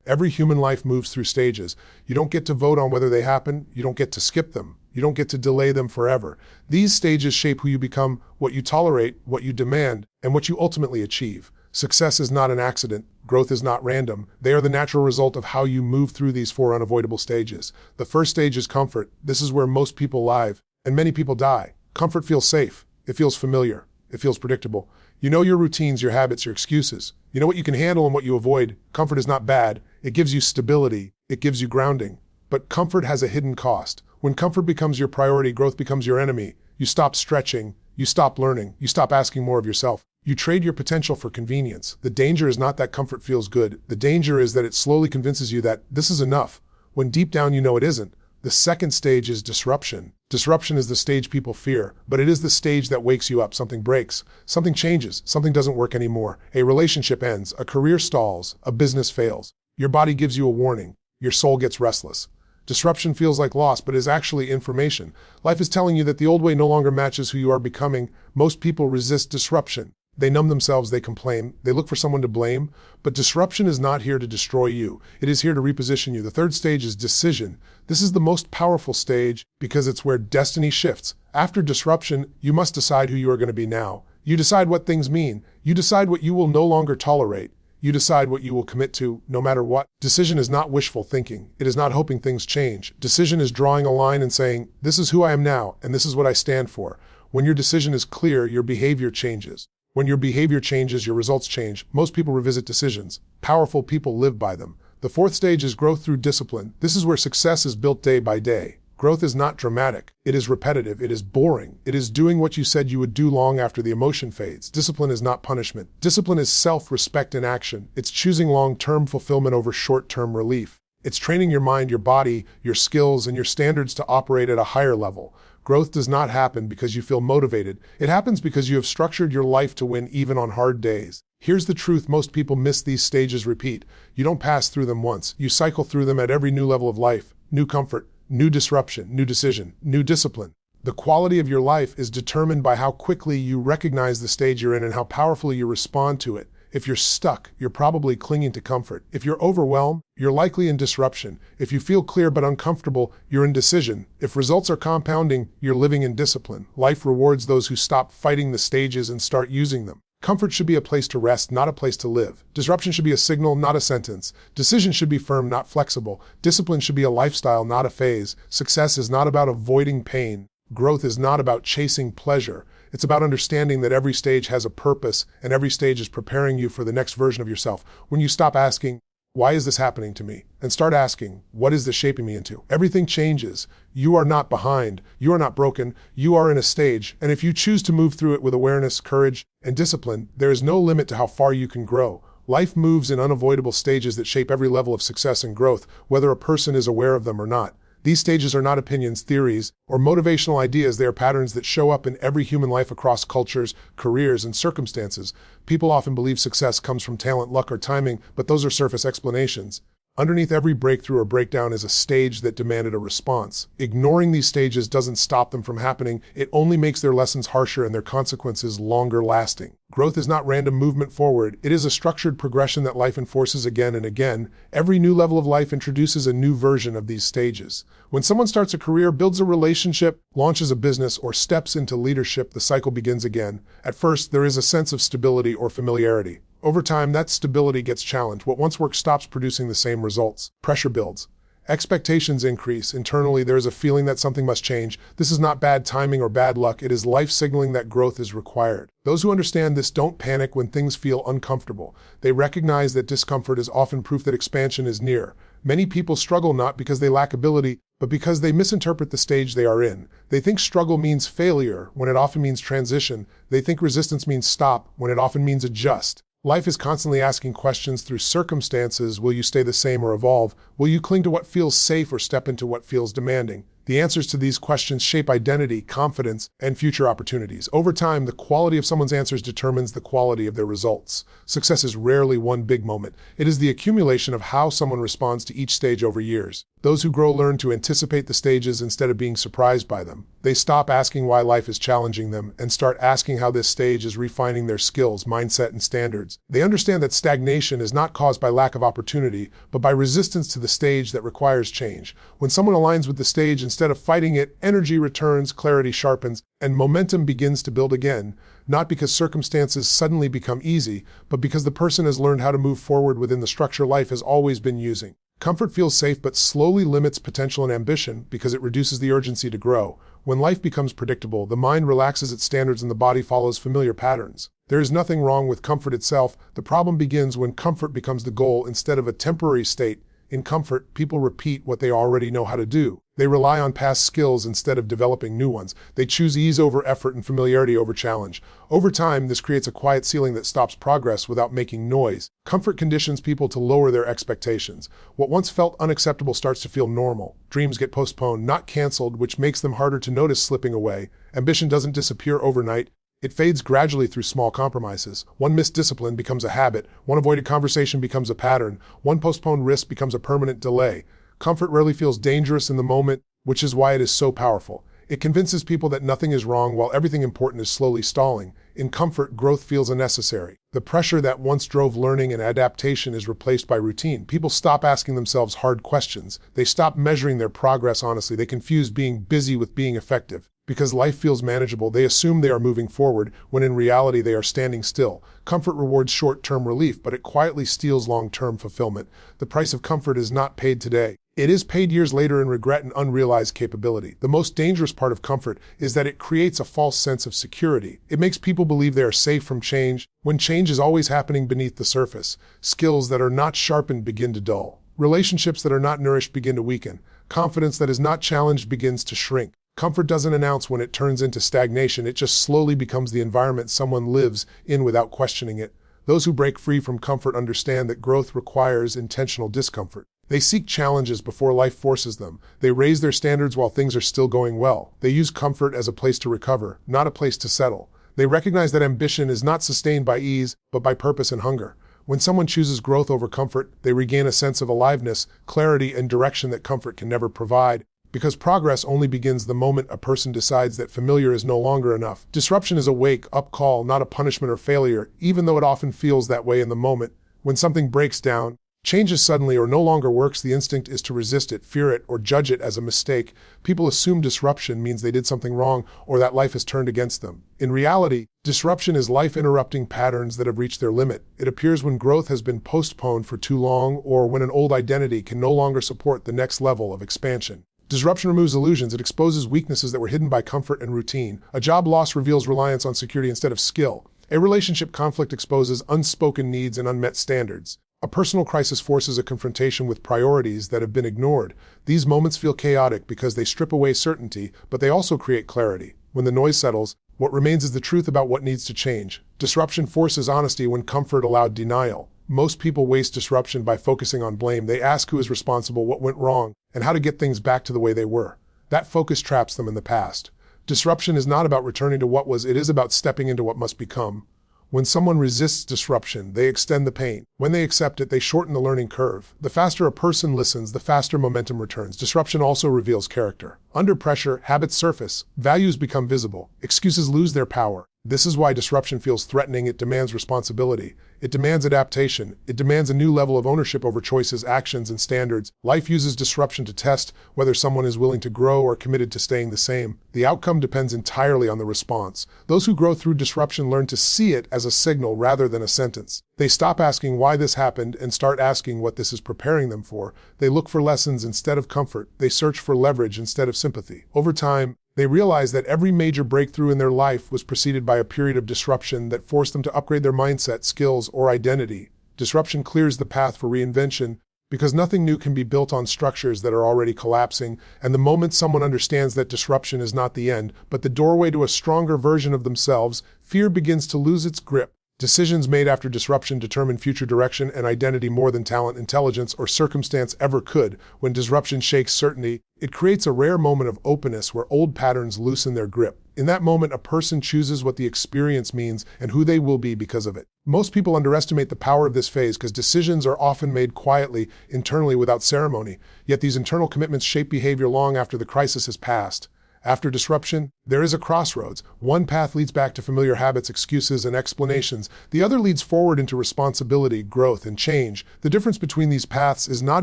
Every human life moves through stages. You don't get to vote on whether they happen. You don't get to skip them. You don't get to delay them forever. These stages shape who you become, what you tolerate, what you demand, and what you ultimately achieve. Success is not an accident. Growth is not random. They are the natural result of how you move through these four unavoidable stages. The first stage is comfort. This is where most people live, and many people die. Comfort feels safe. It feels familiar. It feels predictable. You know your routines, your habits, your excuses. You know what you can handle and what you avoid. Comfort is not bad. It gives you stability. It gives you grounding. But comfort has a hidden cost. When comfort becomes your priority, growth becomes your enemy. You stop stretching. You stop learning. You stop asking more of yourself. You trade your potential for convenience. The danger is not that comfort feels good. The danger is that it slowly convinces you that this is enough, when deep down you know it isn't. The second stage is disruption. Disruption is the stage people fear, but it is the stage that wakes you up. Something breaks, something changes, something doesn't work anymore. A relationship ends, a career stalls, a business fails. Your body gives you a warning. Your soul gets restless. Disruption feels like loss, but is actually information. Life is telling you that the old way no longer matches who you are becoming. Most people resist disruption. They numb themselves, they complain, they look for someone to blame, but disruption is not here to destroy you. It is here to reposition you. The third stage is decision. This is the most powerful stage because it's where destiny shifts. After disruption, you must decide who you are going to be now. You decide what things mean. You decide what you will no longer tolerate. You decide what you will commit to, no matter what. Decision is not wishful thinking. It is not hoping things change. Decision is drawing a line and saying, this is who I am now, and this is what I stand for. When your decision is clear, your behavior changes. When your behavior changes, your results change. Most people revisit decisions. Powerful people live by them. The fourth stage is growth through discipline. This is where success is built day by day. Growth is not dramatic. It is repetitive. It is boring. It is doing what you said you would do long after the emotion fades. Discipline is not punishment. Discipline is self-respect in action. It's choosing long-term fulfillment over short-term relief. It's training your mind, your body, your skills, and your standards to operate at a higher level. Growth does not happen because you feel motivated. It happens because you have structured your life to win even on hard days. Here's the truth: most people miss these stages. Repeat. You don't pass through them once. You cycle through them at every new level of life. New comfort, new disruption, new decision, new discipline. The quality of your life is determined by how quickly you recognize the stage you're in and how powerfully you respond to it. If you're stuck, you're probably clinging to comfort. If you're overwhelmed, you're likely in disruption. If you feel clear but uncomfortable, you're in decision. If results are compounding, you're living in discipline. Life rewards those who stop fighting the stages and start using them. Comfort should be a place to rest, not a place to live. Disruption should be a signal, not a sentence. Decision should be firm, not flexible. Discipline should be a lifestyle, not a phase. Success is not about avoiding pain. Growth is not about chasing pleasure. It's about understanding that every stage has a purpose, and every stage is preparing you for the next version of yourself. When you stop asking, why is this happening to me? And start asking, what is this shaping me into? Everything changes. You are not behind. You are not broken. You are in a stage. And if you choose to move through it with awareness, courage, and discipline, there is no limit to how far you can grow. Life moves in unavoidable stages that shape every level of success and growth, whether a person is aware of them or not. These stages are not opinions, theories, or motivational ideas. They are patterns that show up in every human life across cultures, careers, and circumstances. People often believe success comes from talent, luck, or timing, but those are surface explanations. Underneath every breakthrough or breakdown is a stage that demanded a response. Ignoring these stages doesn't stop them from happening. It only makes their lessons harsher and their consequences longer lasting. Growth is not random movement forward. It is a structured progression that life enforces again and again. Every new level of life introduces a new version of these stages. When someone starts a career, builds a relationship, launches a business, or steps into leadership, the cycle begins again. At first, there is a sense of stability or familiarity. Over time, that stability gets challenged. What once worked stops producing the same results. Pressure builds. Expectations increase. Internally, there is a feeling that something must change. This is not bad timing or bad luck. It is life signaling that growth is required. Those who understand this don't panic when things feel uncomfortable. They recognize that discomfort is often proof that expansion is near. Many people struggle not because they lack ability, but because they misinterpret the stage they are in. They think struggle means failure when it often means transition. They think resistance means stop when it often means adjust. Life is constantly asking questions through circumstances. Will you stay the same or evolve? Will you cling to what feels safe or step into what feels demanding? The answers to these questions shape identity, confidence, and future opportunities. Over time, the quality of someone's answers determines the quality of their results. Success is rarely one big moment. It is the accumulation of how someone responds to each stage over years. Those who grow learn to anticipate the stages instead of being surprised by them. They stop asking why life is challenging them and start asking how this stage is refining their skills, mindset, and standards. They understand that stagnation is not caused by lack of opportunity, but by resistance to the stage that requires change. When someone aligns with the stage instead of fighting it, energy returns, clarity sharpens, and momentum begins to build again, not because circumstances suddenly become easy, but because the person has learned how to move forward within the structure life has always been using. Comfort feels safe but slowly limits potential and ambition because it reduces the urgency to grow. When life becomes predictable, the mind relaxes its standards and the body follows familiar patterns. There is nothing wrong with comfort itself. The problem begins when comfort becomes the goal instead of a temporary state. In comfort, people repeat what they already know how to do. They rely on past skills instead of developing new ones. They choose ease over effort and familiarity over challenge. Over time, this creates a quiet ceiling that stops progress without making noise. Comfort conditions people to lower their expectations. What once felt unacceptable starts to feel normal. Dreams get postponed, not canceled, which makes them harder to notice slipping away. Ambition doesn't disappear overnight. It fades gradually through small compromises. One missed discipline becomes a habit. One avoided conversation becomes a pattern. One postponed risk becomes a permanent delay. Comfort rarely feels dangerous in the moment, which is why it is so powerful. It convinces people that nothing is wrong while everything important is slowly stalling. In comfort, growth feels unnecessary. The pressure that once drove learning and adaptation is replaced by routine. People stop asking themselves hard questions. They stop measuring their progress honestly. They confuse being busy with being effective. Because life feels manageable, they assume they are moving forward, when in reality they are standing still. Comfort rewards short-term relief, but it quietly steals long-term fulfillment. The price of comfort is not paid today. It is paid years later in regret and unrealized capability. The most dangerous part of comfort is that it creates a false sense of security. It makes people believe they are safe from change, when change is always happening beneath the surface. Skills that are not sharpened begin to dull. Relationships that are not nourished begin to weaken. Confidence that is not challenged begins to shrink. Comfort doesn't announce when it turns into stagnation. It just slowly becomes the environment someone lives in without questioning it. Those who break free from comfort understand that growth requires intentional discomfort. They seek challenges before life forces them. They raise their standards while things are still going well. They use comfort as a place to recover, not a place to settle. They recognize that ambition is not sustained by ease, but by purpose and hunger. When someone chooses growth over comfort, they regain a sense of aliveness, clarity, and direction that comfort can never provide. Because progress only begins the moment a person decides that familiar is no longer enough. Disruption is a wake-up call, not a punishment or failure, even though it often feels that way in the moment. When something breaks down, changes suddenly or no longer works, the instinct is to resist it, fear it, or judge it as a mistake. People assume disruption means they did something wrong or that life has turned against them. In reality, disruption is life-interrupting patterns that have reached their limit. It appears when growth has been postponed for too long or when an old identity can no longer support the next level of expansion. Disruption removes illusions. It exposes weaknesses that were hidden by comfort and routine. A job loss reveals reliance on security instead of skill. A relationship conflict exposes unspoken needs and unmet standards. A personal crisis forces a confrontation with priorities that have been ignored. These moments feel chaotic because they strip away certainty, but they also create clarity. When the noise settles, what remains is the truth about what needs to change. Disruption forces honesty when comfort allowed denial. Most people waste disruption by focusing on blame. They ask who is responsible, what went wrong, and how to get things back to the way they were. That focus traps them in the past. Disruption is not about returning to what was, it is about stepping into what must become. When someone resists disruption, they extend the pain. When they accept it, they shorten the learning curve. The faster a person listens, the faster momentum returns. Disruption also reveals character. Under pressure, habits surface, values become visible, excuses lose their power. This is why disruption feels threatening. It demands responsibility. It demands adaptation. It demands a new level of ownership over choices, actions, and standards. Life uses disruption to test whether someone is willing to grow or committed to staying the same. The outcome depends entirely on the response. Those who grow through disruption learn to see it as a signal rather than a sentence. They stop asking why this happened and start asking what this is preparing them for. They look for lessons instead of comfort. They search for leverage instead of sympathy. Over time, they realize that every major breakthrough in their life was preceded by a period of disruption that forced them to upgrade their mindset, skills, or identity. Disruption clears the path for reinvention because nothing new can be built on structures that are already collapsing, and the moment someone understands that disruption is not the end, but the doorway to a stronger version of themselves, fear begins to lose its grip. Decisions made after disruption determine future direction and identity more than talent, intelligence, or circumstance ever could. When disruption shakes certainty, it creates a rare moment of openness where old patterns loosen their grip. In that moment, a person chooses what the experience means and who they will be because of it. Most people underestimate the power of this phase because decisions are often made quietly, internally, without ceremony. Yet these internal commitments shape behavior long after the crisis has passed. After disruption, there is a crossroads. One path leads back to familiar habits, excuses, and explanations. The other leads forward into responsibility, growth, and change. The difference between these paths is not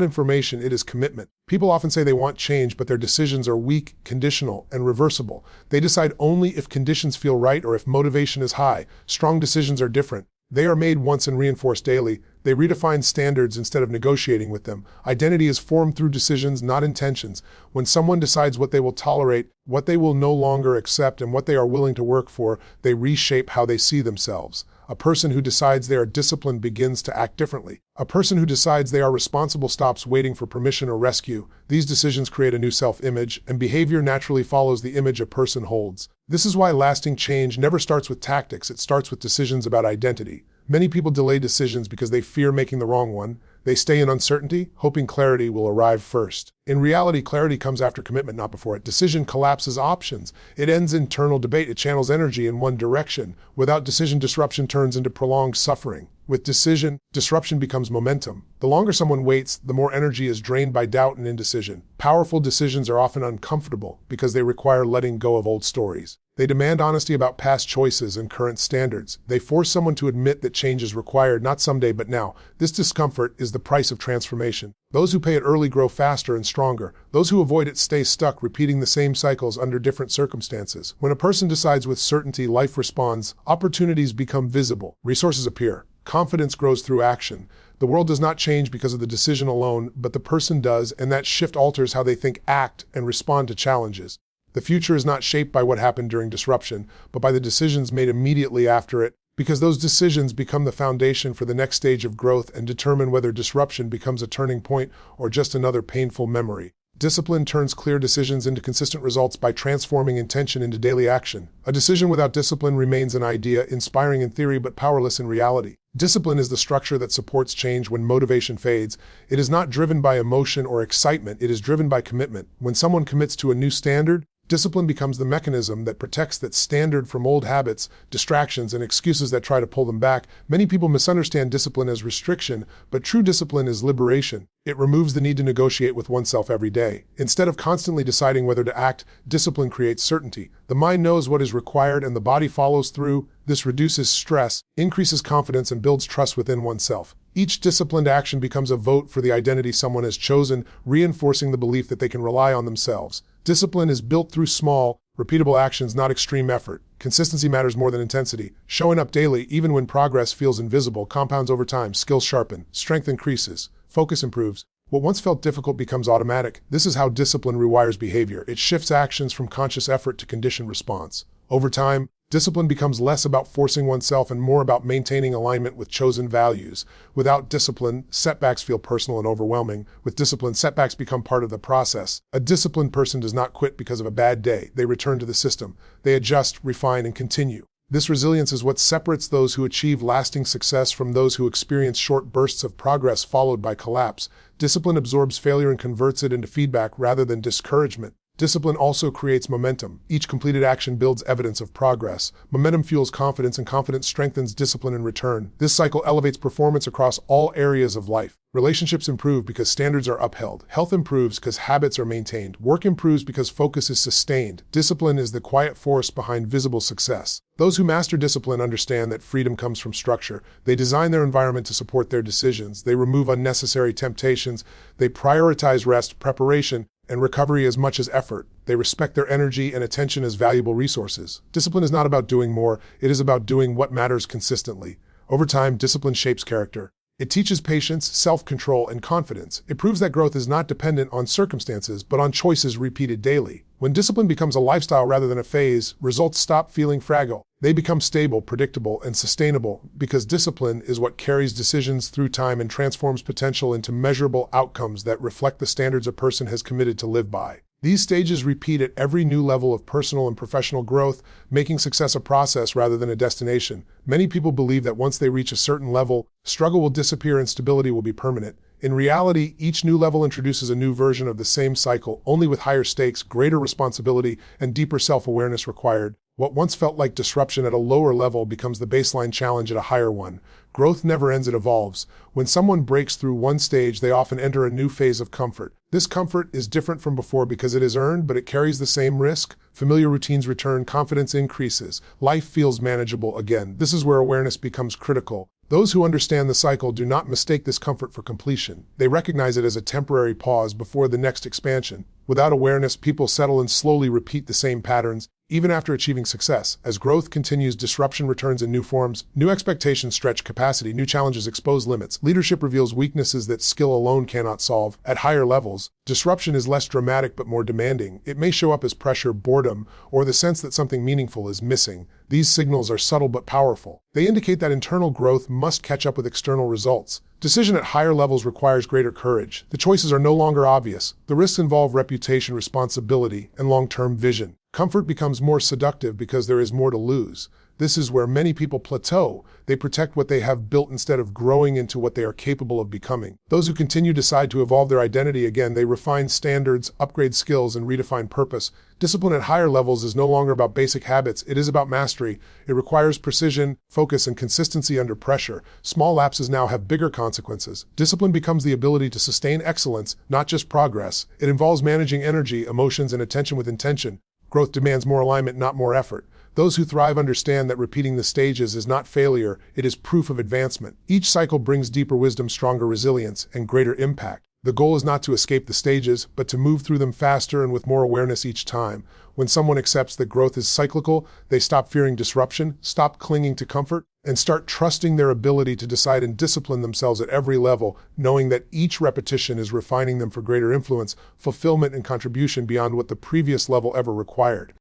information, it is commitment. People often say they want change, but their decisions are weak, conditional, and reversible. They decide only if conditions feel right or if motivation is high. Strong decisions are different. They are made once and reinforced daily. They redefine standards instead of negotiating with them. Identity is formed through decisions, not intentions. When someone decides what they will tolerate, what they will no longer accept, and what they are willing to work for, they reshape how they see themselves. A person who decides they are disciplined begins to act differently. A person who decides they are responsible stops waiting for permission or rescue. These decisions create a new self-image, and behavior naturally follows the image a person holds. This is why lasting change never starts with tactics, it starts with decisions about identity. Many people delay decisions because they fear making the wrong one. They stay in uncertainty, hoping clarity will arrive first. In reality, clarity comes after commitment, not before it. Decision collapses options. It ends internal debate. It channels energy in one direction. Without decision, disruption turns into prolonged suffering. With decision, disruption becomes momentum. The longer someone waits, the more energy is drained by doubt and indecision. Powerful decisions are often uncomfortable because they require letting go of old stories. They demand honesty about past choices and current standards. They force someone to admit that change is required, not someday but now. This discomfort is the price of transformation. Those who pay it early grow faster and stronger. Those who avoid it stay stuck, repeating the same cycles under different circumstances. When a person decides with certainty, life responds. Opportunities become visible. Resources appear. Confidence grows through action. The world does not change because of the decision alone, but the person does, and that shift alters how they think, act, and respond to challenges. The future is not shaped by what happened during disruption, but by the decisions made immediately after it, because those decisions become the foundation for the next stage of growth and determine whether disruption becomes a turning point or just another painful memory. Discipline turns clear decisions into consistent results by transforming intention into daily action. A decision without discipline remains an idea, inspiring in theory but powerless in reality. Discipline is the structure that supports change when motivation fades. It is not driven by emotion or excitement, it is driven by commitment. When someone commits to a new standard, discipline becomes the mechanism that protects that standard from old habits, distractions, and excuses that try to pull them back. Many people misunderstand discipline as restriction, but true discipline is liberation. It removes the need to negotiate with oneself every day. Instead of constantly deciding whether to act, discipline creates certainty. The mind knows what is required and the body follows through. This reduces stress, increases confidence, and builds trust within oneself. Each disciplined action becomes a vote for the identity someone has chosen, reinforcing the belief that they can rely on themselves. Discipline is built through small, repeatable actions, not extreme effort. Consistency matters more than intensity. Showing up daily, even when progress feels invisible, compounds over time. Skills sharpen, strength increases, focus improves. What once felt difficult becomes automatic. This is how discipline rewires behavior. It shifts actions from conscious effort to conditioned response. Over time, discipline becomes less about forcing oneself and more about maintaining alignment with chosen values. Without discipline, setbacks feel personal and overwhelming. With discipline, setbacks become part of the process. A disciplined person does not quit because of a bad day. They return to the system. They adjust, refine, and continue. This resilience is what separates those who achieve lasting success from those who experience short bursts of progress followed by collapse. Discipline absorbs failure and converts it into feedback rather than discouragement. Discipline also creates momentum. Each completed action builds evidence of progress. Momentum fuels confidence, and confidence strengthens discipline in return. This cycle elevates performance across all areas of life. Relationships improve because standards are upheld. Health improves because habits are maintained. Work improves because focus is sustained. Discipline is the quiet force behind visible success. Those who master discipline understand that freedom comes from structure. They design their environment to support their decisions. They remove unnecessary temptations. They prioritize rest, preparation, and recovery as much as effort. They respect their energy and attention as valuable resources. Discipline is not about doing more, it is about doing what matters consistently. Over time, discipline shapes character. It teaches patience, self-control, and confidence. It proves that growth is not dependent on circumstances, but on choices repeated daily. When discipline becomes a lifestyle rather than a phase, results stop feeling fragile. They become stable, predictable, and sustainable because discipline is what carries decisions through time and transforms potential into measurable outcomes that reflect the standards a person has committed to live by. These stages repeat at every new level of personal and professional growth, making success a process rather than a destination. Many people believe that once they reach a certain level, struggle will disappear and stability will be permanent. In reality, each new level introduces a new version of the same cycle, only with higher stakes, greater responsibility, and deeper self-awareness required. What once felt like disruption at a lower level becomes the baseline challenge at a higher one. Growth never ends, it evolves. When someone breaks through one stage, they often enter a new phase of comfort. This comfort is different from before because it is earned, but it carries the same risk. Familiar routines return, confidence increases, life feels manageable again. This is where awareness becomes critical. Those who understand the cycle do not mistake this comfort for completion. They recognize it as a temporary pause before the next expansion. Without awareness, people settle and slowly repeat the same patterns. Even after achieving success, as growth continues, disruption returns in new forms. New expectations stretch capacity, new challenges expose limits. Leadership reveals weaknesses that skill alone cannot solve. At higher levels, disruption is less dramatic but more demanding. It may show up as pressure, boredom, or the sense that something meaningful is missing. These signals are subtle but powerful. They indicate that internal growth must catch up with external results. Decision at higher levels requires greater courage. The choices are no longer obvious. The risks involve reputation, responsibility, and long-term vision. Comfort becomes more seductive because there is more to lose. This is where many people plateau. They protect what they have built instead of growing into what they are capable of becoming. Those who continue decide to evolve their identity again. They refine standards, upgrade skills, and redefine purpose. Discipline at higher levels is no longer about basic habits. It is about mastery. It requires precision, focus, and consistency under pressure. Small lapses now have bigger consequences. Discipline becomes the ability to sustain excellence, not just progress. It involves managing energy, emotions, and attention with intention. Growth demands more alignment, not more effort. Those who thrive understand that repeating the stages is not failure, it is proof of advancement. Each cycle brings deeper wisdom, stronger resilience, and greater impact. The goal is not to escape the stages, but to move through them faster and with more awareness each time. When someone accepts that growth is cyclical, they stop fearing disruption, stop clinging to comfort, and start trusting their ability to decide and discipline themselves at every level, knowing that each repetition is refining them for greater influence, fulfillment, and contribution beyond what the previous level ever required.